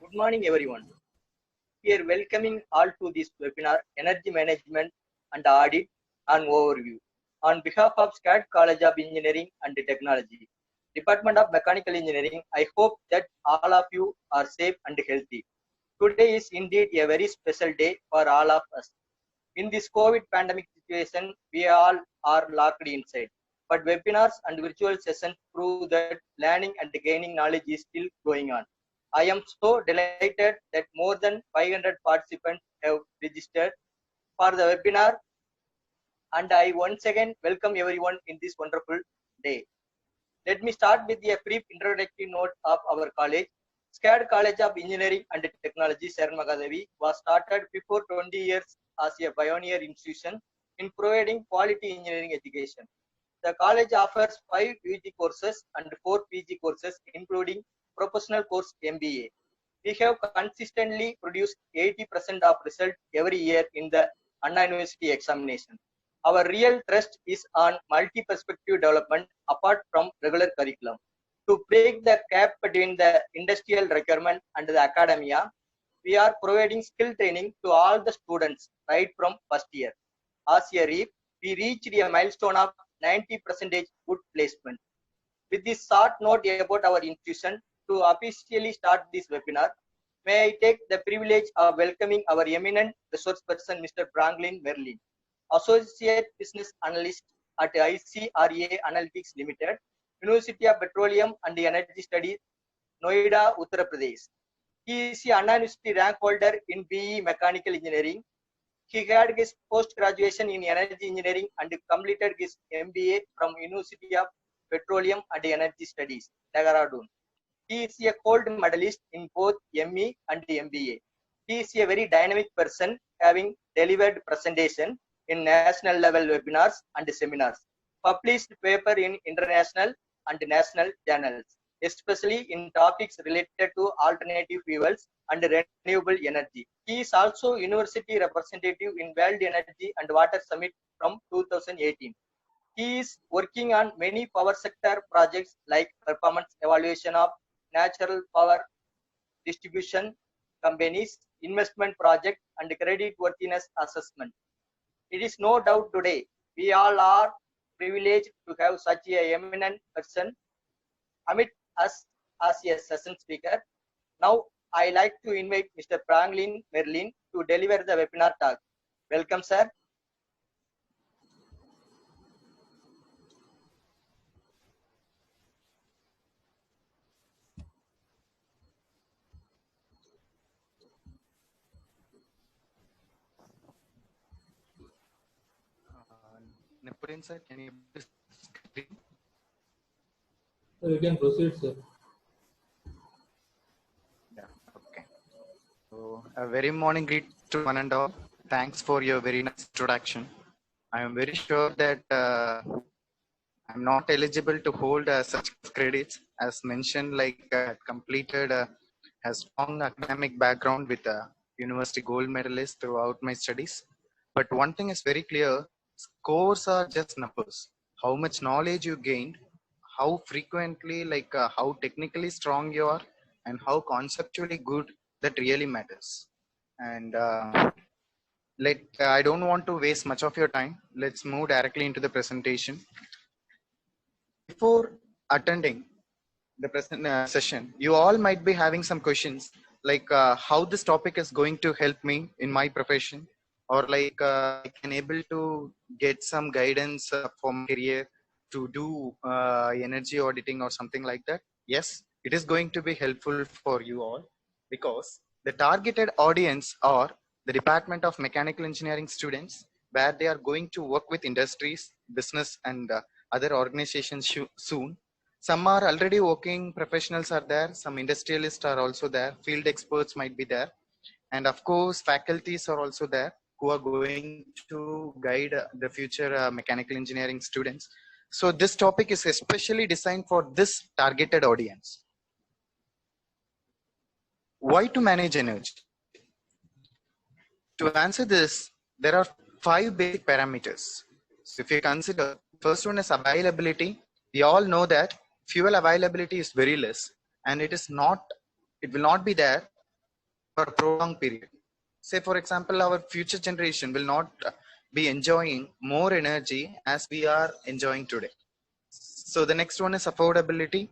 Good morning, everyone. We are welcoming all to this webinar, Energy Management and Audit and Overview. On behalf of SCAD College of Engineering and Technology, Department of Mechanical Engineering, I hope that all of you are safe and healthy. Today is indeed a very special day for all of us. In this COVID pandemic situation, we all are locked inside. But webinars and virtual sessions prove that learning and gaining knowledge is still going on. I am so delighted that more than 500 participants have registered for the webinar, and I once again welcome everyone in this wonderful day. Let me start with a brief introductory note of our college. SCAD College of Engineering and Technology, Sharan Mahadavi, was started before 20 years as a pioneer institution in providing quality engineering education. The college offers 5 UG courses and 4 PG courses, including professional course MBA. We have consistently produced 80% of result every year in the Anna University examination. Our real trust is on multi-perspective development apart from regular curriculum. To break the gap between the industrial requirement and the academia, we are providing skill training to all the students right from first year. As a REAP, we reached a milestone of 90% good placement. With this short note about our institution, to officially start this webinar, may I take the privilege of welcoming our eminent resource person, Mr. Franklin Merlin, Associate Business Analyst at ICRA Analytics Limited, University of Petroleum and Energy Studies, Noida, Uttar Pradesh. He is an Anna University rank holder in BE Mechanical Engineering. He had his post-graduation in Energy Engineering and completed his MBA from University of Petroleum and Energy Studies, Dehradun. He is a gold medalist in both ME and MBA. He is a very dynamic person, having delivered presentation in national level webinars and seminars, published paper in international and national journals, especially in topics related to alternative fuels and renewable energy. He is also university representative in World Energy and Water Summit from 2018. He is working on many power sector projects like performance evaluation of natural power distribution companies, investment project, and credit worthiness assessment. It is no doubt today we all are privileged to have such a eminent person amid us as a session speaker. Now, I like to invite Mr. Franklin Merlin to deliver the webinar talk. Welcome, sir. Napoleon sir, can you screen? So you can proceed, sir. Yeah, okay. So a very morning greet to one and all. Thanks for your very nice introduction. I am very sure that I'm not eligible to hold such credits as mentioned, like completed a strong academic background with a university gold medalist throughout my studies. But one thing is very clear, scores are just numbers. How much knowledge you gained, how frequently, how technically strong you are, and how conceptually good that really matters. And I don't want to waste much of your time. Let's move directly into the presentation. Before attending the present session, you all might be having some questions like how this topic is going to help me in my profession, or like I can able to get some guidance for my career to do energy auditing or something like that. Yes, it is going to be helpful for you all, because the targeted audience are the Department of Mechanical Engineering students, where they are going to work with industries, business, and other organizations soon. Some are already working professionals are there, some industrialists are also there, field experts might be there, and of course faculties are also there who are going to guide the future mechanical engineering students. So this topic is especially designed for this targeted audience. Why to manage energy? To answer this, there are 5 basic parameters. So if you consider, first one is availability. We all know that fuel availability is very less, and it will not be there for a prolonged period. Say, for example, our future generation will not be enjoying more energy as we are enjoying today. So the next one is affordability.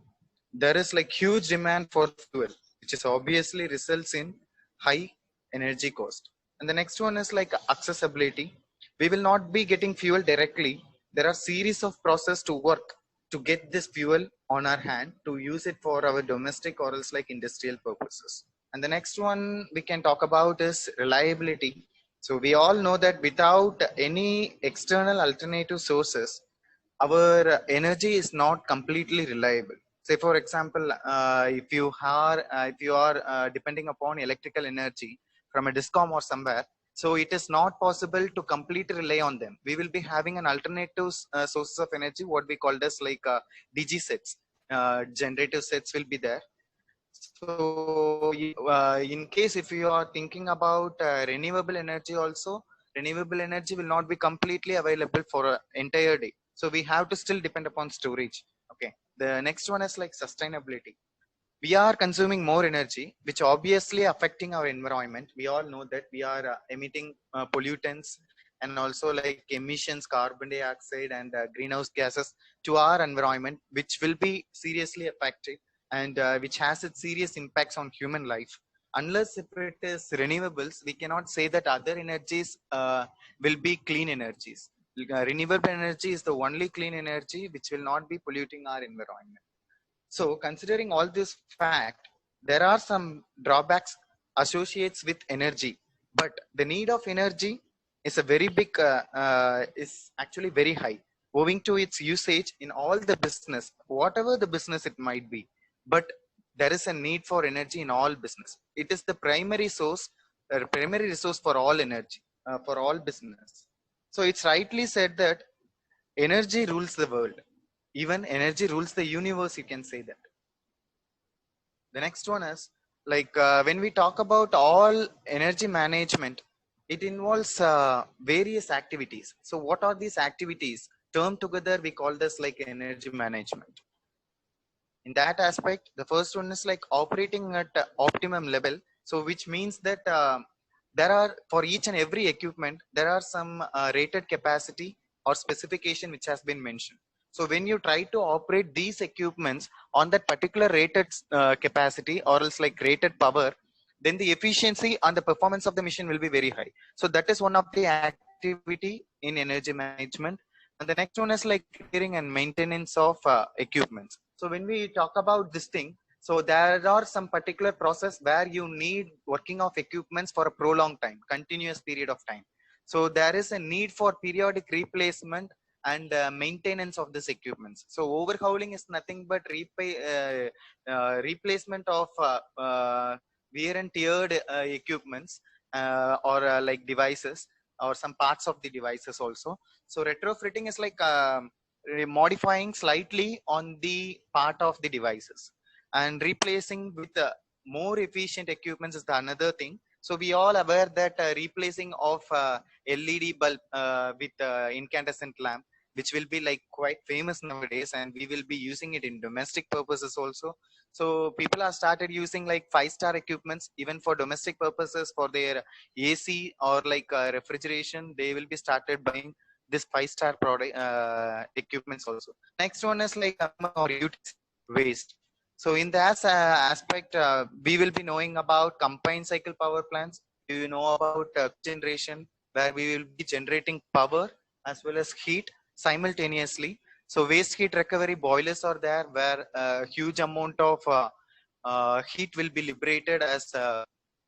There is like huge demand for fuel, which is obviously results in high energy cost. And the next one is like accessibility. We will not be getting fuel directly. There are series of process to work to get this fuel on our hand to use it for our domestic or else like industrial purposes. And the next one we can talk about is reliability. So we all know that without any external alternative sources, our energy is not completely reliable. Say, for example, if you are depending upon electrical energy from a discom or somewhere, so it is not possible to completely rely on them. We will be having an alternative sources of energy, what we call as like DG sets, generative sets will be there. So in case if you are thinking about renewable energy also, renewable energy will not be completely available for an entire day. So we have to still depend upon storage. Okay. The next one is like sustainability. We are consuming more energy, which obviously affecting our environment. We all know that we are emitting pollutants and also like emissions, carbon dioxide and greenhouse gases to our environment, which will be seriously affected and which has its serious impacts on human life. Unless if it is renewables, we cannot say that other energies will be clean energies. Renewable energy is the only clean energy which will not be polluting our environment. So considering all this fact, there are some drawbacks associates with energy, but the need of energy is a very big, is actually very high, owing to its usage in all the business, whatever the business it might be. But there is a need for energy in all business. It is the primary source, primary resource for all energy, for all business. So it's rightly said that energy rules the world. Even energy rules the universe, you can say that. The next one is like when we talk about all energy management, it involves various activities. So what are these activities termed together? We call this like energy management. In that aspect, the first one is like operating at optimum level. So which means that there are, for each and every equipment, there are some rated capacity or specification which has been mentioned. So when you try to operate these equipments on that particular rated capacity or else like rated power, then the efficiency and the performance of the machine will be very high. So that is one of the activity in energy management. And the next one is like clearing and maintenance of equipments. So when we talk about this thing, so there are some particular process where you need working of equipments for a prolonged time, continuous period of time. So there is a need for periodic replacement and maintenance of this equipments. So overhauling is nothing but replacement of wear and teared equipments or like devices or some parts of the devices also. So retrofitting is like modifying slightly on the part of the devices, and replacing with more efficient equipments is the another thing. So we all aware that replacing of LED bulb with incandescent lamp, which will be like quite famous nowadays, and we will be using it in domestic purposes also. So people have started using like 5-star equipments even for domestic purposes, for their AC or like refrigeration. They will be started buying this 5-star product equipments also. Next one is like or waste. So in that aspect, we will be knowing about combined cycle power plants. You know about generation, where we will be generating power as well as heat simultaneously. So waste heat recovery boilers are there, where a huge amount of heat will be liberated as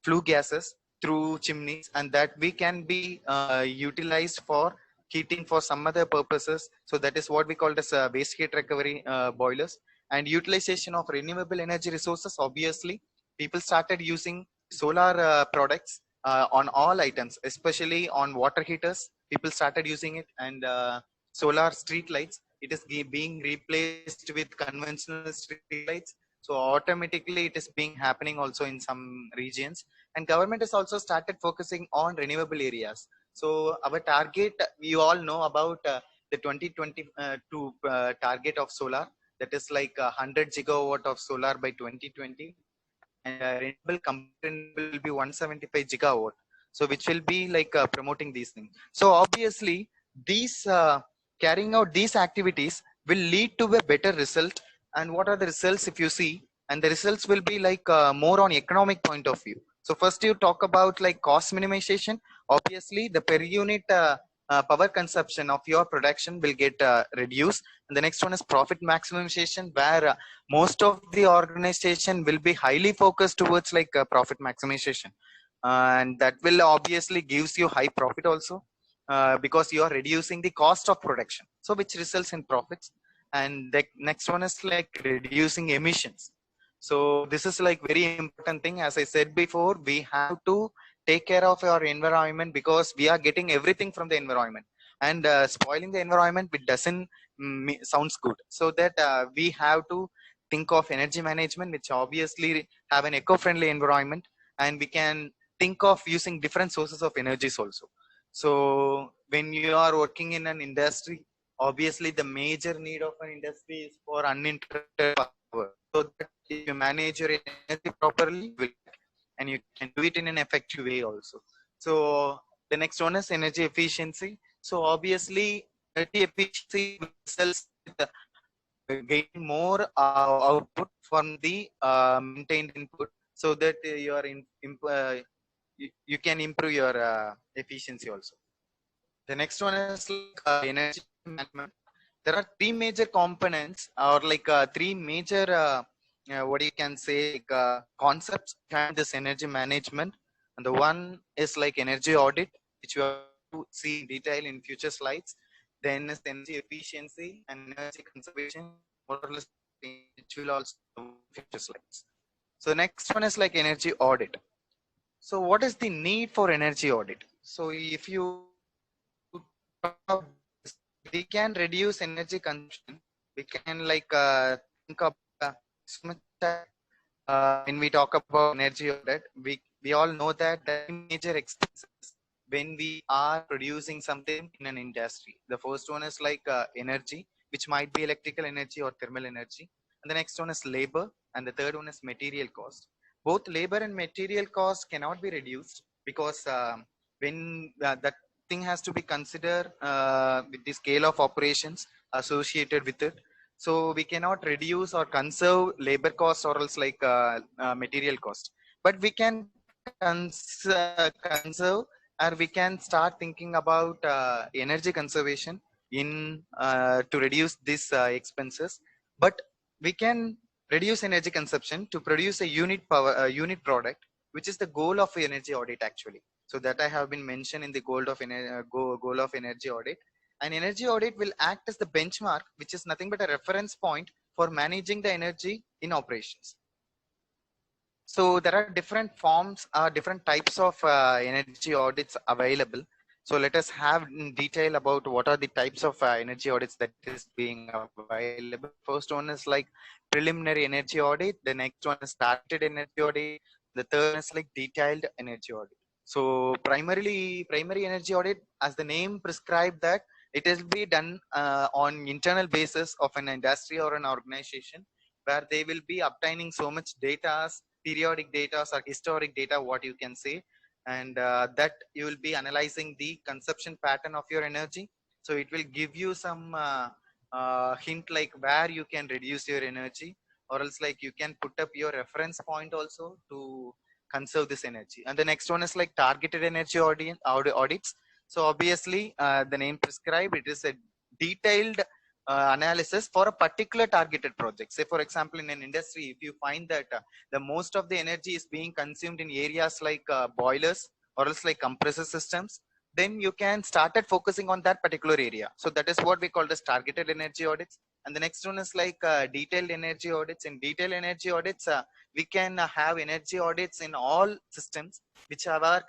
flue gases through chimneys, and that we can be utilized for heating for some other purposes. So that is what we call as waste heat recovery boilers. And utilization of renewable energy resources, obviously people started using solar products on all items, especially on water heaters. People started using it, and solar street lights, it is being replaced with conventional street lights. So automatically it is being happening also in some regions. And government has also started focusing on renewable areas. So our target, we all know about the 2022 target of solar, that is like 100 gigawatt of solar by 2020. and renewable will be 175 gigawatt. So which will be like promoting these things. So obviously these carrying out these activities will lead to a better result. And what are the results if you see? And the results will be like more on economic point of view. So first you talk about like cost minimization. Obviously the per unit power consumption of your production will get reduced. And the next one is profit maximization, where most of the organization will be highly focused towards like profit maximization, and that will obviously gives you high profit also, because you are reducing the cost of production, so which results in profits. And the next one is like reducing emissions. So this is like very important thing. As I said before, we have to take care of our environment, because we are getting everything from the environment, and spoiling the environment, it doesn't sounds good. So that we have to think of energy management, which obviously have an eco-friendly environment, and we can think of using different sources of energies also. So when you are working in an industry, obviously the major need of an industry is for uninterrupted power. So that if you manage your energy properly, and you can do it in an effective way also. So the next one is energy efficiency. So obviously energy efficiency results with getting more output from the maintained input, so that you can improve your efficiency also. The next one is like energy management. There are three major components, or like three major what you can say, like, concepts behind this energy management. And the one is like energy audit, which we have to see in detail in future slides. Then is energy efficiency and energy conservation, more or less, which will also in future slides. So the next one is like energy audit. So what is the need for energy audit? So if you we can reduce energy consumption, we can like think of so much when we talk about energy audit, we all know that the major expenses when we are producing something in an industry. The first one is like energy, which might be electrical energy or thermal energy, and the next one is labor, and the third one is material cost. Both labor and material cost cannot be reduced, because when that thing has to be considered with the scale of operations associated with it. So we cannot reduce or conserve labor cost, or else like material cost, but we can conserve, or we can start thinking about energy conservation in to reduce these expenses. But we can reduce energy consumption to produce a unit product, which is the goal of energy audit actually. So that I have been mentioned in the goal of energy audit. An energy audit will act as the benchmark, which is nothing but a reference point for managing the energy in operations. So there are different forms, different types of energy audits available. So let us have in detail about what are the types of energy audits that is being available. First one is like preliminary energy audit. The next one is targeted energy audit. The third is like detailed energy audit. So primary energy audit, as the name prescribed, that it will be done on internal basis of an industry or an organization, where they will be obtaining so much data, periodic data or historic data, what you can say, and that you will be analyzing the consumption pattern of your energy. So it will give you some hint like where you can reduce your energy, or else like you can put up your reference point also to conserve this energy. And the next one is like targeted energy audits. So obviously the name prescribed, it is a detailed analysis for a particular targeted project. Say for example, in an industry, if you find that the most of the energy is being consumed in areas like boilers, or else like compressor systems, then you can started focusing on that particular area. So that is what we call as targeted energy audits. And the next one is like detailed energy audits. In detailed energy audits, we can have energy audits in all systems which are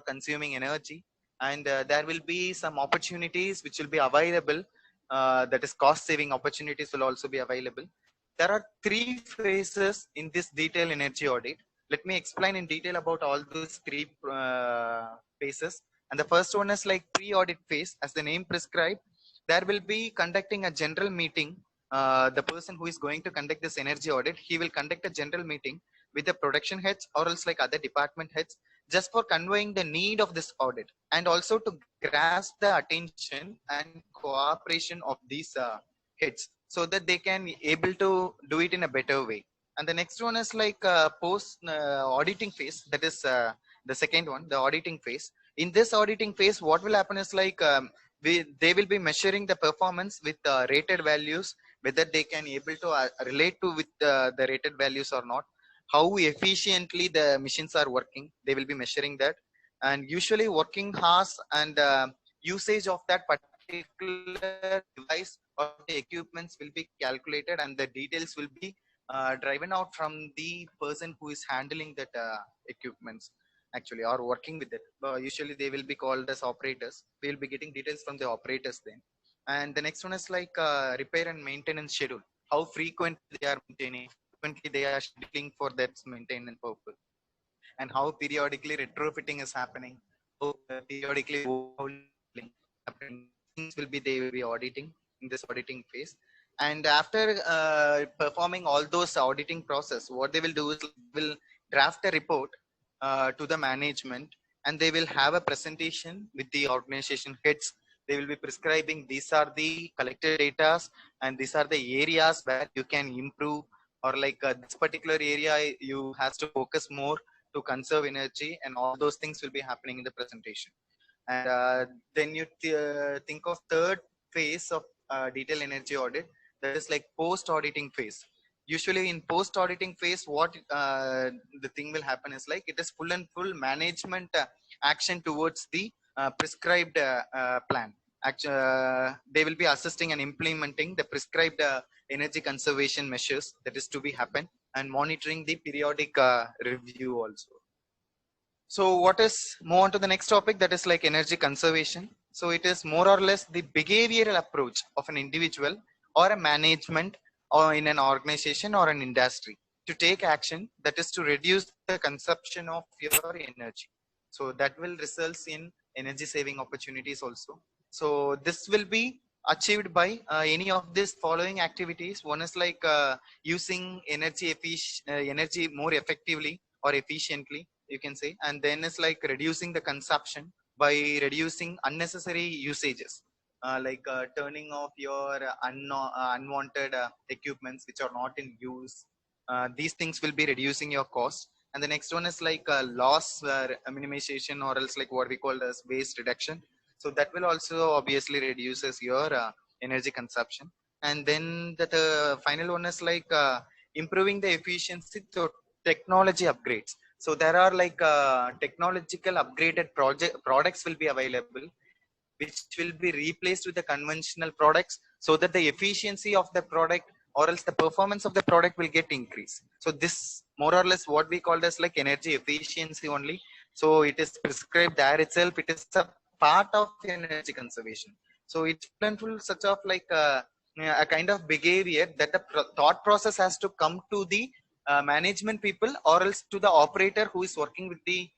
consuming energy, and there will be some opportunities which will be available, that is cost saving opportunities will also be available. There are three phases in this detailed energy audit. Let me explain in detail about all those three phases. And the first one is like pre-audit phase. As the name prescribed, there will be conducting a general meeting. The person who is going to conduct this energy audit, he will conduct a general meeting with the production heads or else like other department heads, just for conveying the need of this audit and also to grasp the attention and cooperation of these heads so that they can able to do it in a better way. And the next one is like post auditing phase, that is the second one, the auditing phase. In this auditing phase, what will happen is like they will be measuring the performance with rated values, whether they can able to relate to with the rated values or not, how efficiently the machines are working, they will be measuring that. And usually working hours and usage of that particular device or the equipments will be calculated, and the details will be driven out from the person who is handling that equipments actually or working with it. Usually they will be called as operators. We will be getting details from the operators then. And the next one is like repair and maintenance schedule, how frequent they are maintaining, frequently they are scheduling for that maintenance purpose, and how periodically retrofitting is happening, how periodically overhauling happening. Things will be they will be auditing in this auditing phase. And after performing all those auditing process, what they will do is will draft a report to the management, and they will have a presentation with the organization heads. They will be prescribing these are the collected data and these are the areas where you can improve, or like this particular area you has to focus more to conserve energy, and all those things will be happening in the presentation. And then you think of third phase of detailed energy audit, that is like post auditing phase. Usually in post auditing phase, what the thing will happen is like it is full and full management action towards the prescribed plan. They will be assisting and implementing the prescribed energy conservation measures that is to be happen, and monitoring the periodic review also. So what is move on to the next topic, that is like energy conservation. So it is more or less the behavioral approach of an individual or a management or in an organization or an industry to take action that is to reduce the consumption of your energy. So that will result in energy saving opportunities also. So this will be achieved by any of these following activities. One is like using energy more effectively or efficiently, you can say. And then it's like reducing the consumption by reducing unnecessary usages, like turning off your unwanted equipments which are not in use. These things will be reducing your cost. And the next one is like loss minimization, or else like what we call as waste reduction. So that will also obviously reduces your energy consumption. And then the final one is like improving the efficiency through technology upgrades. So there are like technological upgraded products will be available, which will be replaced with the conventional products, so that the efficiency of the product or else the performance of the product will get increased. So this more or less what we call as like energy efficiency only. So it is prescribed there itself. It is a part of energy conservation. So it's full such of like a kind of behavior that the thought process has to come to the management people or else to the operator who is working with the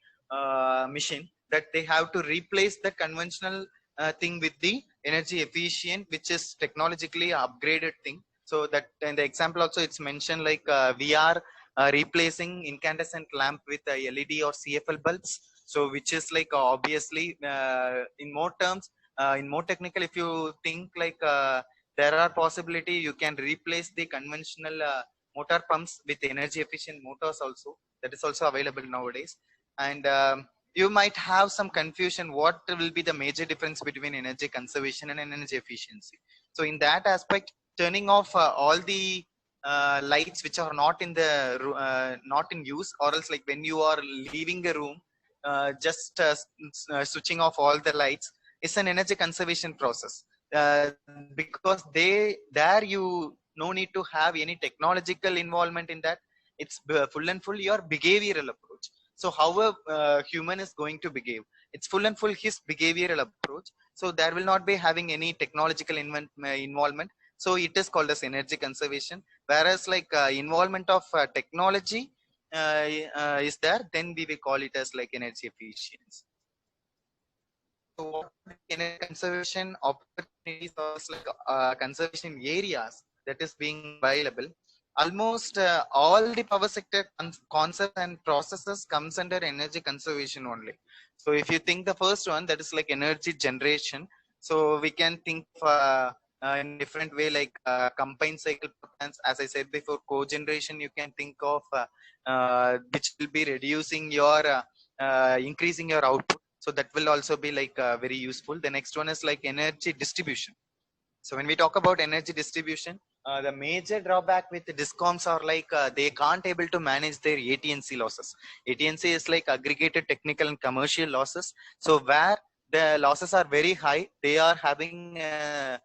machine, that they have to replace the conventional thing with the energy efficient, which is technologically upgraded thing. So that in the example also it's mentioned like we are replacing incandescent lamp with LED or CFL bulbs. So which is like obviously in more terms, in more technical, if you think like there are possibility you can replace the conventional motor pumps with energy efficient motors also. That is also available nowadays. And you might have some confusion what will be the major difference between energy conservation and energy efficiency. So in that aspect, turning off all the lights which are not in the not in use, or else like when you are leaving a room, just switching off all the lights is an energy conservation process, because there you no need to have any technological involvement in that. It's full and full your behavioral approach. So how a human is going to behave, it's full and full his behavioral approach. So there will not be having any technological involvement. So it is called as energy conservation. Whereas like involvement of technology is there, then we will call it as like energy efficiency. So what are the energy conservation opportunities or like conservation areas that is being available? almost all the power sector concepts and processes comes under energy conservation only. So if you think the first one, that is like energy generation. So we can think of, in different way, like combined cycle plants. As I said before, cogeneration you can think of, which will be reducing your increasing your output. So that will also be like very useful. The next one is like energy distribution. So when we talk about energy distribution, the major drawback with the discoms are like they can't able to manage their AT&C losses. AT&C is like aggregated technical and commercial losses. So where the losses are very high, they are having a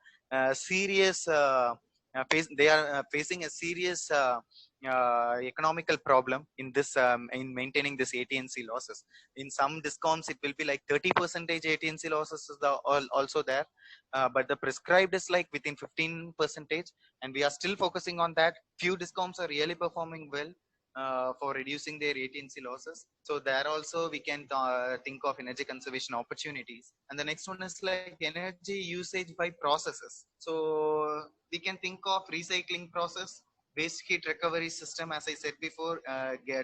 serious they are facing a serious economical problem in this in maintaining this AT&C losses. In some discoms, it will be like 30% AT&C losses is also there. But the prescribed is like within 15 percentage, and we are still focusing on that. Few discoms are really performing well for reducing their AT&C losses. So there also we can think of energy conservation opportunities. And the next one is like energy usage by processes. So we can think of recycling process, waste heat recovery system, as I said before,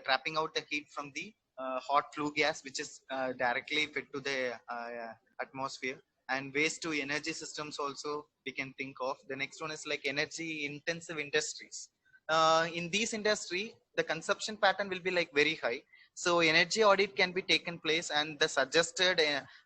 trapping out the heat from the hot flue gas, which is directly fed to the atmosphere. And waste to energy systems also we can think of. The next one is like energy intensive industries. In these industry, the consumption pattern will be like very high. So energy audit can be taken place, and the suggested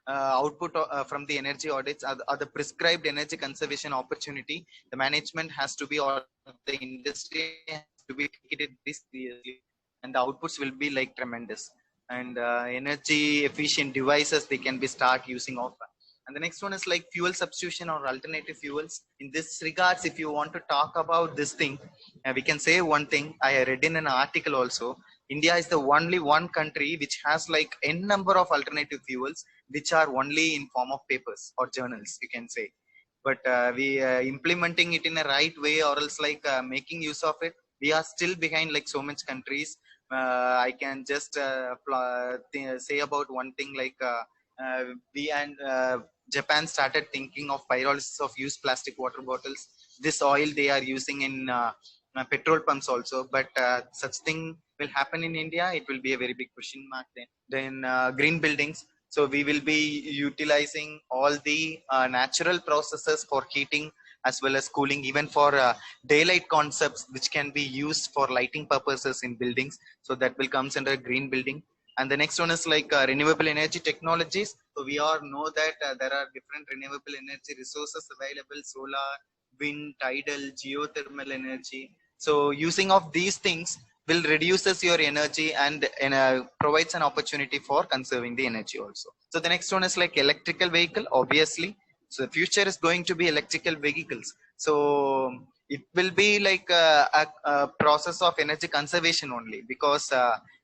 output from the energy audits are the prescribed energy conservation opportunity. The management has to be, or the industry has to be taken this seriously, and the outputs will be like tremendous. And energy efficient devices they can be start using often. And the next one is like fuel substitution or alternative fuels. In this regards, if you want to talk about this thing, we can say one thing. I read in an article also. India is the only one country which has like n number of alternative fuels, which are only in form of papers or journals, you can say. But we implementing it in a right way, or else like making use of it, we are still behind like so much countries. I can just say about one thing, like we and Japan started thinking of pyrolysis of used plastic water bottles. This oil they are using in petrol pumps also, but such thing will happen in India, it will be a very big question mark. Then green buildings. So we will be utilizing all the natural processes for heating as well as cooling, even for daylight concepts, which can be used for lighting purposes in buildings. So that will comes under green building. And the next one is like renewable energy technologies. So we all know that there are different renewable energy resources available: solar, wind, tidal, geothermal energy. So using of these things will reduces your energy and provides an opportunity for conserving the energy also. So the next one is like electrical vehicle, obviously. So the future is going to be electrical vehicles. So it will be like a process of energy conservation only, because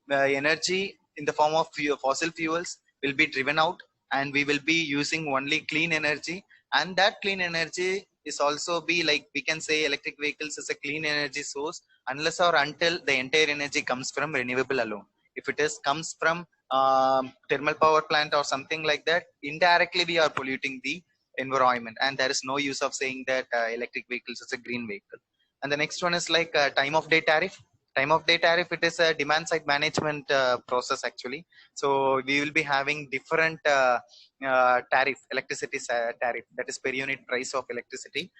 energy in the form of fossil fuels will be driven out, and we will be using only clean energy. And that clean energy is also be like, we can say electric vehicles is a clean energy source unless or until the entire energy comes from renewable alone. If it is comes from thermal power plant or something like that, indirectly we are polluting the environment, and there is no use of saying that electric vehicles is a green vehicle. And the next one is like time of day tariff. Time of day tariff, it is a demand side management process actually. So we will be having different tariff, electricity tariff, that is per unit price of electricity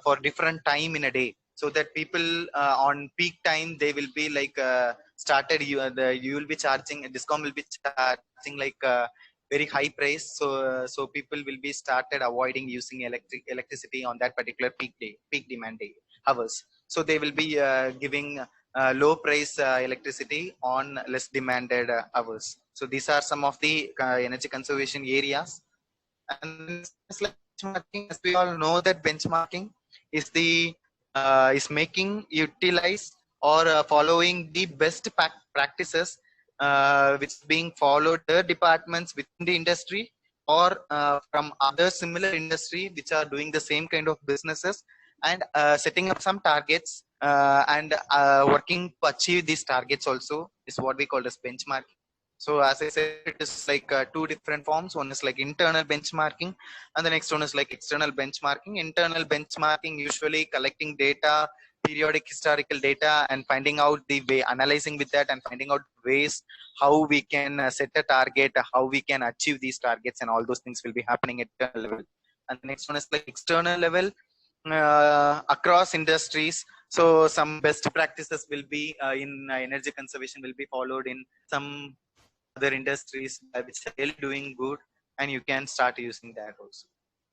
for different time in a day, so that people on peak time they will be like started you will be charging, discom will be charging like very high price. So people will be started avoiding using electricity on that particular peak demand day hours. So they will be giving low price electricity on less demanded hours. So these are some of the energy conservation areas. And it's like benchmarking, as we all know that benchmarking is the is making utilize or following the best practices which is being followed the departments within the industry, or from other similar industry which are doing the same kind of businesses, and setting up some targets and working to achieve these targets also is what we call as benchmarking. So as I said, it is like two different forms. One is like internal benchmarking, and the next one is like external benchmarking. Internal benchmarking usually collecting data periodic historical data and finding out the way, analyzing with that and finding out ways how we can set a target, how we can achieve these targets, and all those things will be happening at the level. And the next one is like external level, across industries. So some best practices will be in energy conservation will be followed in some other industries which are really doing good, and you can start using that also.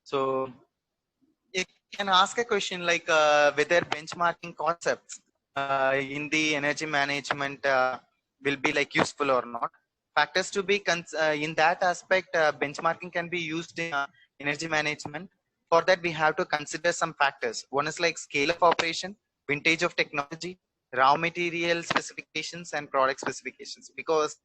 So you can ask a question like whether benchmarking concepts in the energy management will be like useful or not. Factors to be in that aspect, benchmarking can be used in energy management. For that, we have to consider some factors. One is like scale of operation, vintage of technology, raw material specifications, and product specifications. Because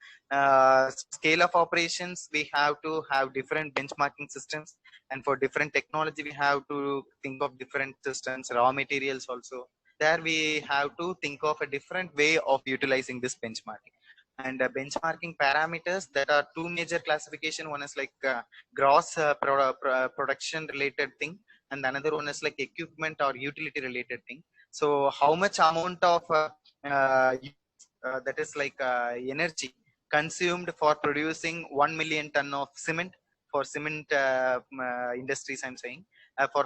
scale of operations, we have to have different benchmarking systems, and for different technology we have to think of different systems. Raw materials also, there we have to think of a different way of utilizing this benchmarking. And benchmarking parameters, that are two major classification. One is like gross production related thing, and another one is like equipment or utility related thing. So how much amount of that is like energy consumed for producing 1 million ton of cement, for cement industries I'm saying. For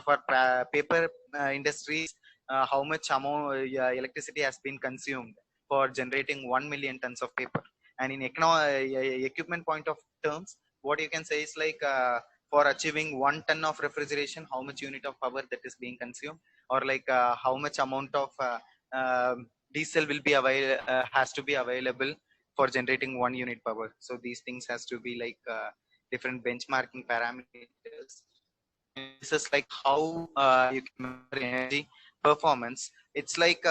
paper industries, how much amount electricity has been consumed for generating 1 million tons of paper. And in equipment point of terms, what you can say is like for achieving 1 ton of refrigeration, how much unit of power that is being consumed, or like how much amount of diesel will be has to be available for generating 1 unit power. So these things has to be like different benchmarking parameters. This is like how you can measure energy performance. It's like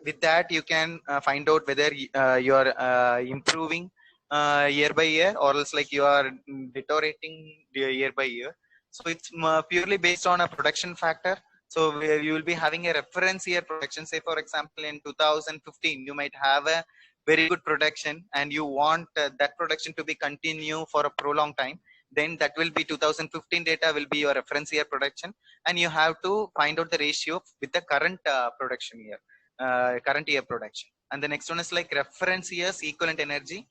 with that you can find out whether you're improving year by year, or else like you are deteriorating year by year. So it's purely based on a production factor. So you will be having a reference year production. Say for example in 2015 you might have a very good production, and you want that production to be continue for a prolonged time. Then that will be 2015 data will be your reference year production, and you have to find out the ratio with the current production year, current year production. And the next one is like reference years equivalent energy.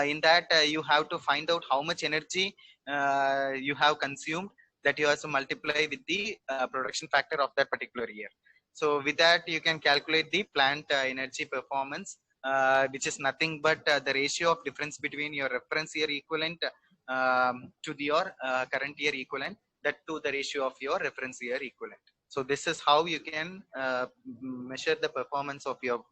In that you have to find out how much energy you have consumed, that you have to multiply with the production factor of that particular year. So with that you can calculate the plant energy performance, which is nothing but the ratio of difference between your reference year equivalent to your current year equivalent, that to the ratio of your reference year equivalent. So this is how you can measure the performance of your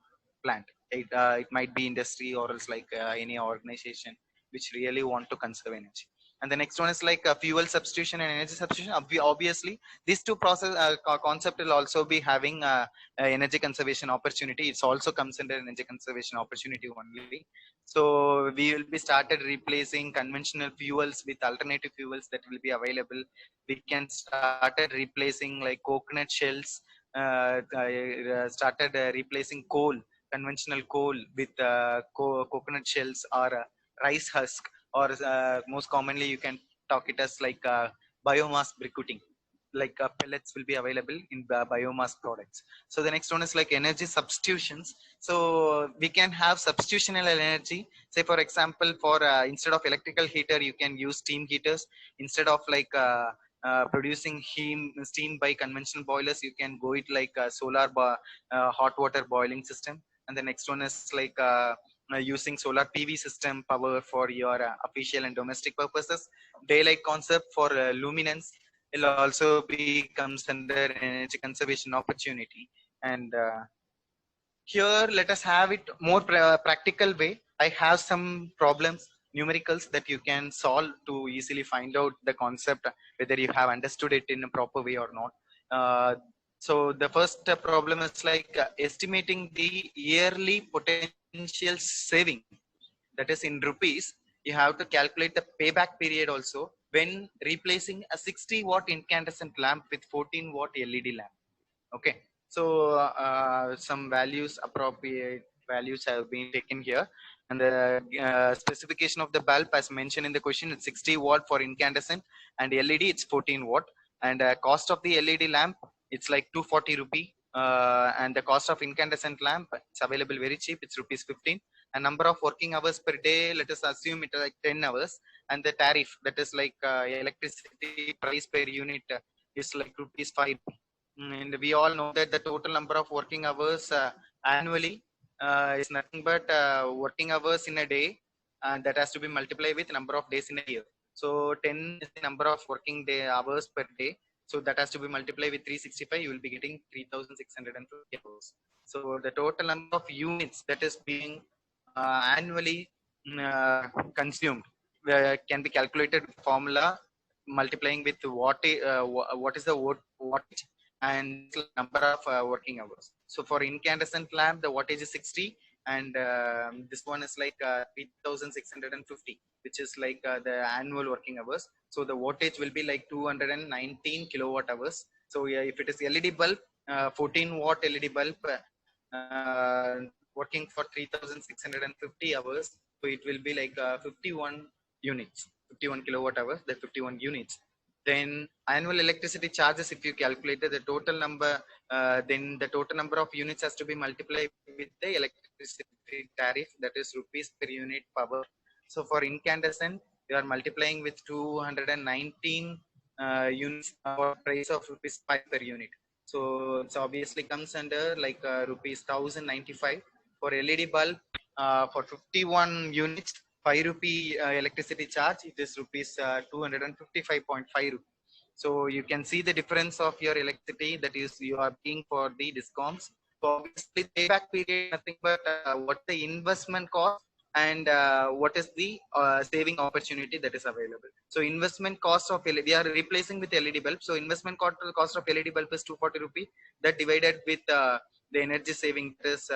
plant. It might be industry, or else like any organization which really want to conserve energy. And the next one is like fuel substitution and energy substitution. Obviously these two concept will also be having energy conservation opportunity. It's also comes under energy conservation opportunity only. So we will be started replacing conventional fuels with alternative fuels that will be available. We can started replacing like coconut shells, started replacing coal, conventional coal, with coconut shells or rice husk, or most commonly you can talk it as like biomass briquetting. Like pellets will be available in biomass products. So the next one is like energy substitutions. So we can have substitutional energy. Say for example, for instead of electrical heater you can use steam heaters. Instead of like producing steam by conventional boilers, you can go it like solar hot water boiling system. And the next one is like using solar PV system power for your official and domestic purposes. Daylight concept for luminance will also be comes under energy conservation opportunity. And here let us have it more practical way. I have some problems, numericals, that you can solve to easily find out the concept, whether you have understood it in a proper way or not. So the first problem is like estimating the yearly potential saving, that is in rupees. You have to calculate the payback period also when replacing a 60-watt incandescent lamp with 14-watt LED lamp. Okay, so some values, appropriate values have been taken here. And the specification of the bulb as mentioned in the question, it's 60 watt for incandescent, and LED it's 14 watt. And cost of the LED lamp, it's like 240 rupee and the cost of incandescent lamp, it's available very cheap, it's rupees 15. And number of working hours per day, let us assume it like 10 hours. And the tariff, that is like electricity price per unit is like rupees 5. And we all know that the total number of working hours annually is nothing but working hours in a day, and that has to be multiplied with number of days in a year. So 10 is the number of working day hours per day. So that has to be multiplied with 365. You will be getting 3,650 hours. So the total number of units that is being annually consumed can be calculated with formula multiplying with what is the wattage and number of working hours. So for incandescent lamp, the wattage is 60, and this one is like 3,650, which is like the annual working hours. So the wattage will be like 219 kilowatt hours. So yeah, if it is LED bulb, 14 watt LED bulb working for 3,650 hours, so it will be like 51 units, 51 kilowatt hours, the 51 units. Then annual electricity charges, if you calculated the total number, then the total number of units has to be multiplied with the electricity tariff, that is rupees per unit power. So for incandescent, you are multiplying with 219 units for price of rupees 5 per unit. So it's obviously comes under like rupees 1,095. For LED bulb, for 51 units, 5 rupee electricity charge, it is rupees 255.5 rupees. So you can see the difference of your electricity that is you are paying for the discoms. So obviously payback period nothing but what the investment cost and what is the saving opportunity that is available. So investment cost of LED, we are replacing with LED bulb. So investment cost of LED bulb is 240 rupees. That divided with the energy saving, that is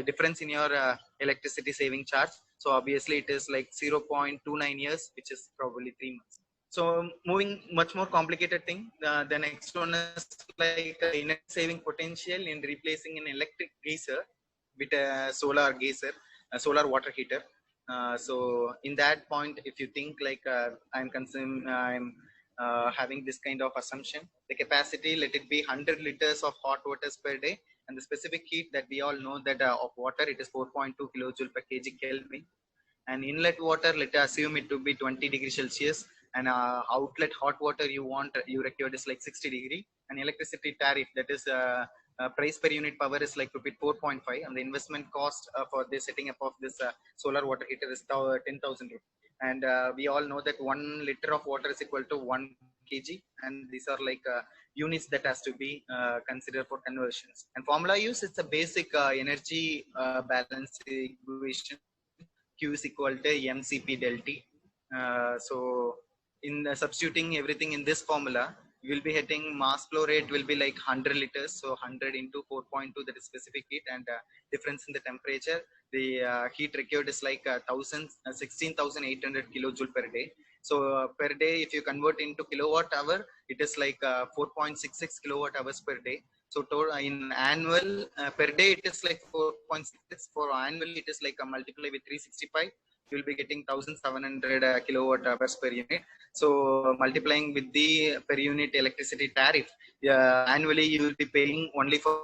difference in your electricity saving charge. So obviously it is like 0.29 years, which is probably 3 months. So moving much more complicated thing, the next one is like energy saving potential in replacing an electric geyser with a solar geyser, a solar water heater. So in that point, if you think like I'm having this kind of assumption, the capacity, let it be 100 liters of hot waters per day, and the specific heat that we all know that of water, it is 4.2 kilojoule per kg Kelvin. And inlet water, let us assume it to be 20 degrees Celsius, and outlet hot water you required is like 60 degree. And electricity tariff, that is price per unit power is like rupees 4.5, and the investment cost for the setting up of this solar water heater is 10,000 rupees. And we all know that 1 liter of water is equal to 1 kg, and these are like units that has to be considered for conversions. And formula use, it's a basic energy balance equation. Q is equal to mcp del T. So in substituting everything in this formula, you will be hitting mass flow rate will be like 100 liters. So 100 into 4.2, that is specific heat, and difference in the temperature. The heat required is like 16,800 kilojoule per day. So per day, if you convert into kilowatt hour, it is like 4.66 kilowatt hours per day. So in annual per day, it is like 4.66. For annually, it is like a multiply with 365. You will be getting 1,700 kilowatt hours per unit. So multiplying with the per unit electricity tariff, annually you will be paying only for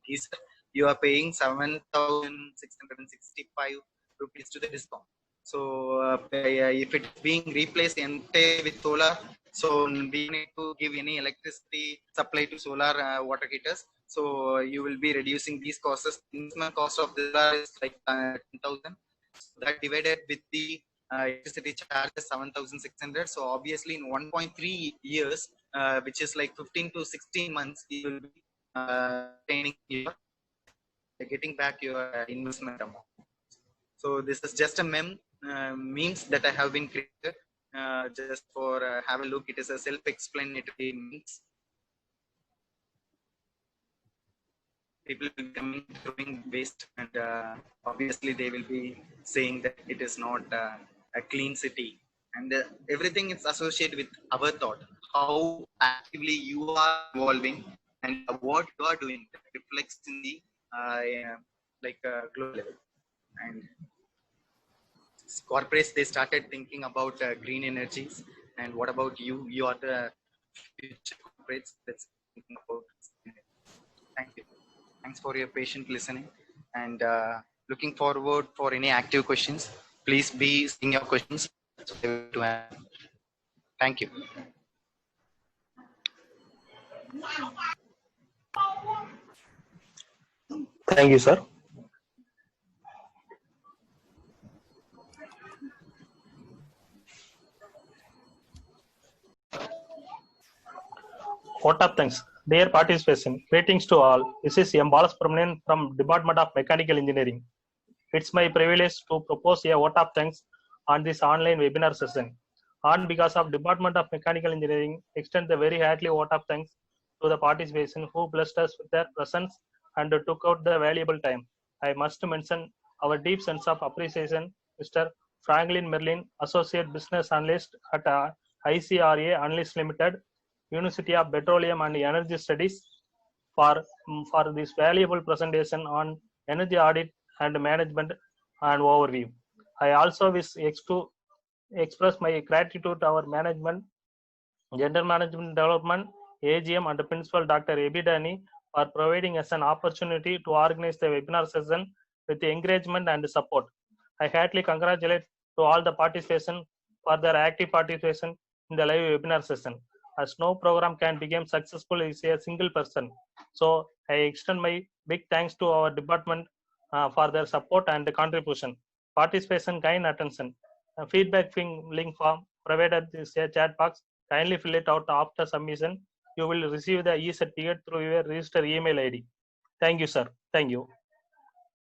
geyser. You are paying 7,665 rupees to the discount. So if it is being replaced entirely with solar, so we need to give any electricity supply to solar water heaters. So you will be reducing these costs. Investment cost of this is like 10,000. So that divided with the electricity charge is 7,600. So obviously in 1.3 years, which is like 15 to 16 months, you will be getting back your investment amount. So this is just a memes that I have been created just for have a look. It is a self-explanatory memes. People will be coming throwing waste, and obviously they will be saying that it is not a clean city, and everything is associated with our thought, how actively you are evolving, and what you are doing that reflects in the global level. And corporates, they started thinking about green energies. And what about you? You are the future corporates that's thinking about Thank you. Thanks for your patient listening, and looking forward for any active questions. Please be sending your questions so I will to answer. Thank you. Thank you, sir. Vote of thanks. Dear participation, greetings to all. This is M. Balasubramanian from Department of Mechanical Engineering. It's my privilege to propose a vote of thanks on this online webinar session. On behalf of Department of Mechanical Engineering, extend the very heartily vote of thanks to the participation who blessed us with their presence and took out the valuable time. I must mention our deep sense of appreciation, Mr. Franklin Merlin, Associate Business Analyst at ICRA Analyst Limited, University of Petroleum and Energy Studies, for this valuable presentation on energy audit and management and overview. I also wish to express my gratitude to our management, General Management Development, AGM, and Principal Dr. Ebidani for providing us an opportunity to organize the webinar session with encouragement and support. I heartily congratulate to all the participation for their active participation in the live webinar session, as no program can become successful as a single person. So I extend my big thanks to our department for their support and contribution. Participation, kind attention. Feedback link form provided this chat box. Kindly fill it out after submission. You will receive the e-certificate through your registered email ID. Thank you, sir. Thank you.